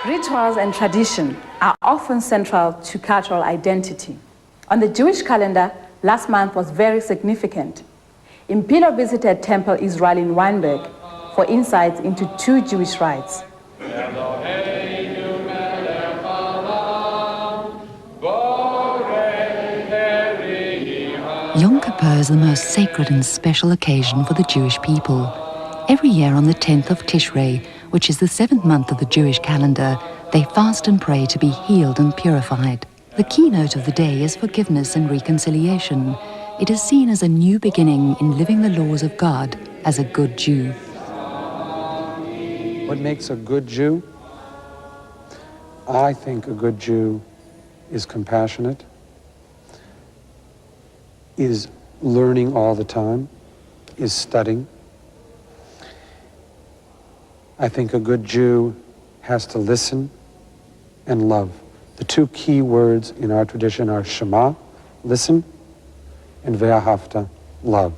Rituals and tradition are often central to cultural identity. On the Jewish calendar, last month was very significant. Impilon visited Temple Israel in Weinberg for insights into 2 Jewish rites. Yom Kippur is the most sacred and special occasion for the Jewish people. Every year on the 10th of Tishrei, which is the 7th month of the Jewish calendar, they fast and pray to be healed and purified. The keynote of the day is forgiveness and reconciliation. It is seen as a new beginning in living the laws of God as a good Jew. What makes a good Jew? I think a good Jew is compassionate, is learning all the time, is studying. I think a good Jew has to listen and love. The 2 key words in our tradition are Shema, listen, and Ve'ahavta, love.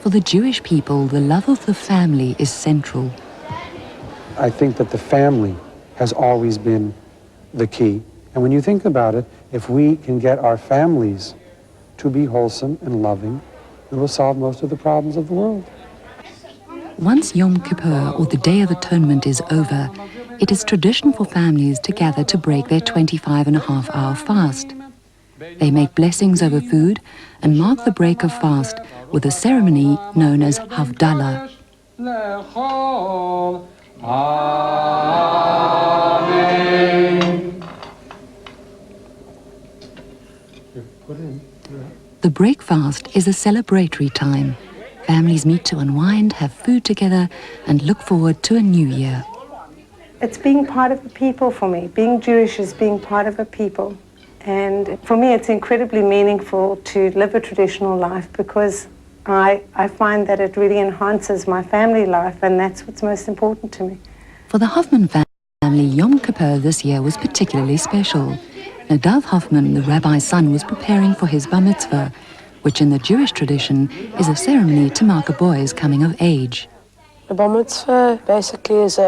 For the Jewish people, the love of the family is central. I think that the family has always been the key. And when you think about it, if we can get our families to be wholesome and loving, we will solve most of the problems of the world. Once Yom Kippur, or the Day of Atonement, is over, it is tradition for families to gather to break their 25.5-hour fast. They make blessings over food and mark the break of fast with a ceremony known as Havdalah. The break fast is a celebratory time. Families meet to unwind, have food together, and look forward to a new year. It's being part of the people for me. Being Jewish is being part of a people. And for me, it's incredibly meaningful to live a traditional life because I find that it really enhances my family life, and that's what's most important to me. For the Hoffman family, Yom Kippur this year was particularly special. Nadav Hoffman, the rabbi's son, was preparing for his bar mitzvah, which in the Jewish tradition is a ceremony to mark a boy's coming of age. The bar mitzvah basically is,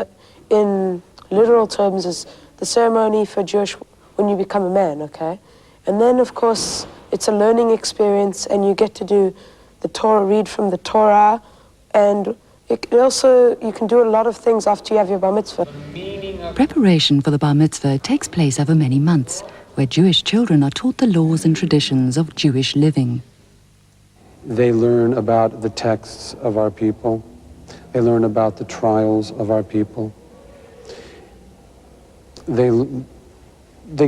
in literal terms, is the ceremony for Jewish when you become a man, okay? And then, of course, it's a learning experience, and you get to do the Torah, read from the Torah, and it also, you can do a lot of things after you have your bar mitzvah. Preparation for the bar mitzvah takes place over many months, where Jewish children are taught the laws and traditions of Jewish living. They learn about the texts of our people. They learn about the trials of our people. They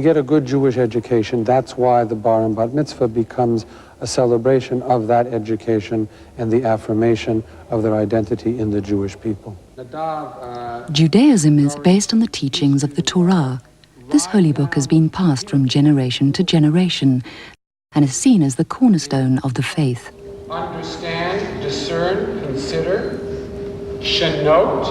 get a good Jewish education. That's why the bar and bat mitzvah becomes a celebration of that education and the affirmation of their identity in the Jewish people. Judaism is based on the teachings of the Torah. This holy book has been passed from generation to generation and is seen as the cornerstone of the faith. Understand, discern, consider, shanot,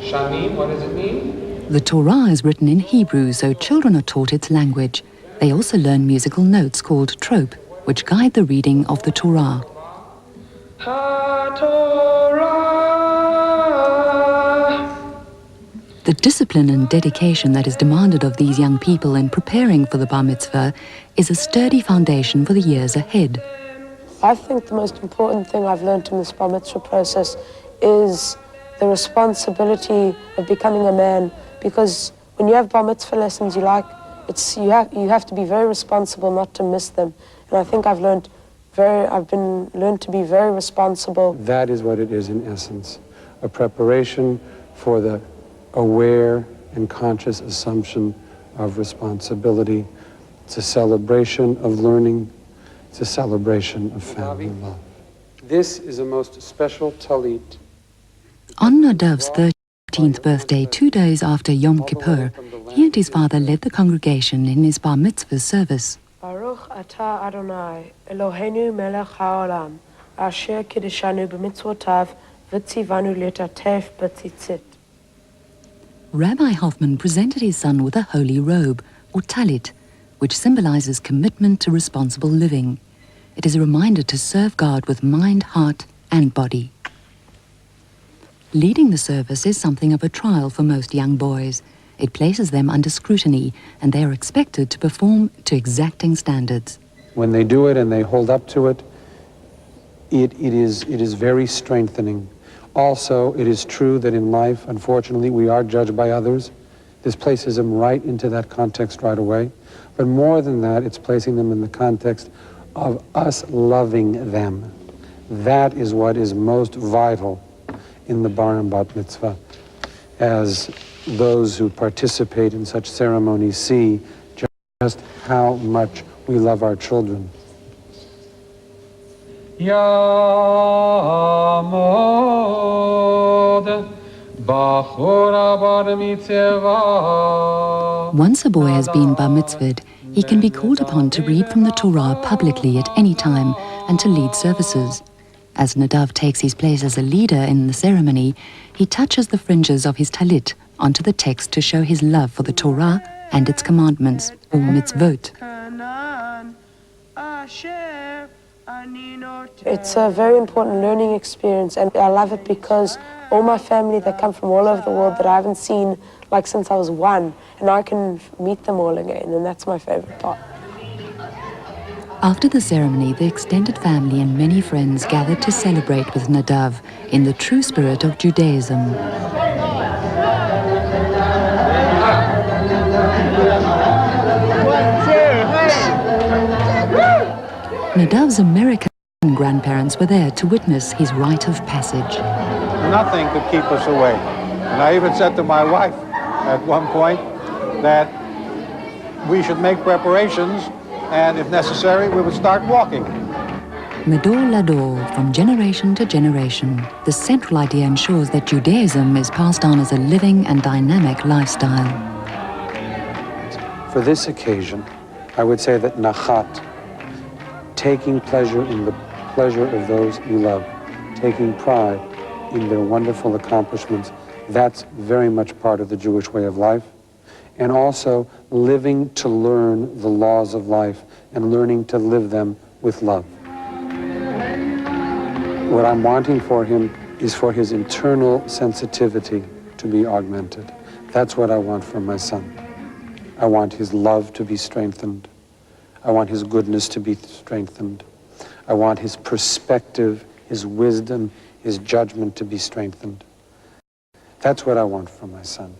shanim, what does it mean? The Torah is written in Hebrew, so children are taught its language. They also learn musical notes called trope, which guide the reading of the Torah. The discipline and dedication that is demanded of these young people in preparing for the bar mitzvah is a sturdy foundation for the years ahead. I think the most important thing I've learned in this bar mitzvah process is the responsibility of becoming a man, because when you have bar mitzvah lessons, you have to be very responsible not to miss them. And I think I've learned to be very responsible. That is what it is in essence, a preparation for the aware and conscious assumption of responsibility. It's a celebration of learning. It's a celebration of family love. This is a most special talit. On Nadav's 13th birthday, 2 days after Yom Kippur, he and his father led the congregation in his bar mitzvah service. Baruch atah Adonai, Eloheinu melech haolam, asher kiddushanu b'mitzvotav v'tzivanu letatef b'tzitzit. Rabbi Hoffman presented his son with a holy robe, or talit, which symbolizes commitment to responsible living. It is a reminder to serve God with mind, heart, and body. Leading the service is something of a trial for most young boys. It places them under scrutiny, and they are expected to perform to exacting standards. When they do it and they hold up to it, it is very strengthening. Also, it is true that in life, unfortunately, we are judged by others. This places them right into that context right away. But more than that, it's placing them in the context of us loving them. That is what is most vital in the bar and bat mitzvah, as those who participate in such ceremonies see just how much we love our children. Once a boy has been bar mitzvahed, he can be called upon to read from the Torah publicly at any time and to lead services. As Nadav takes his place as a leader in the ceremony, he touches the fringes of his talit onto the text to show his love for the Torah and its commandments, or mitzvot. It's a very important learning experience, and I love it because all my family that come from all over the world that I haven't seen like since I was 1, and I can meet them all again, and that's my favorite part. After the ceremony, the extended family and many friends gathered to celebrate with Nadav in the true spirit of Judaism. Nadav's American grandparents were there to witness his rite of passage. Nothing could keep us away. And I even said to my wife at one point that we should make preparations, and if necessary, we would start walking. Medor Lador, from generation to generation, the central idea ensures that Judaism is passed on as a living and dynamic lifestyle. For this occasion, I would say that nachat, taking pleasure in the pleasure of those you love, taking pride in their wonderful accomplishments, that's very much part of the Jewish way of life. And also living to learn the laws of life and learning to live them with love. What I'm wanting for him is for his internal sensitivity to be augmented. That's what I want from my son. I want his love to be strengthened. I want his goodness to be strengthened. I want his perspective, his wisdom, his judgment to be strengthened. That's what I want from my son.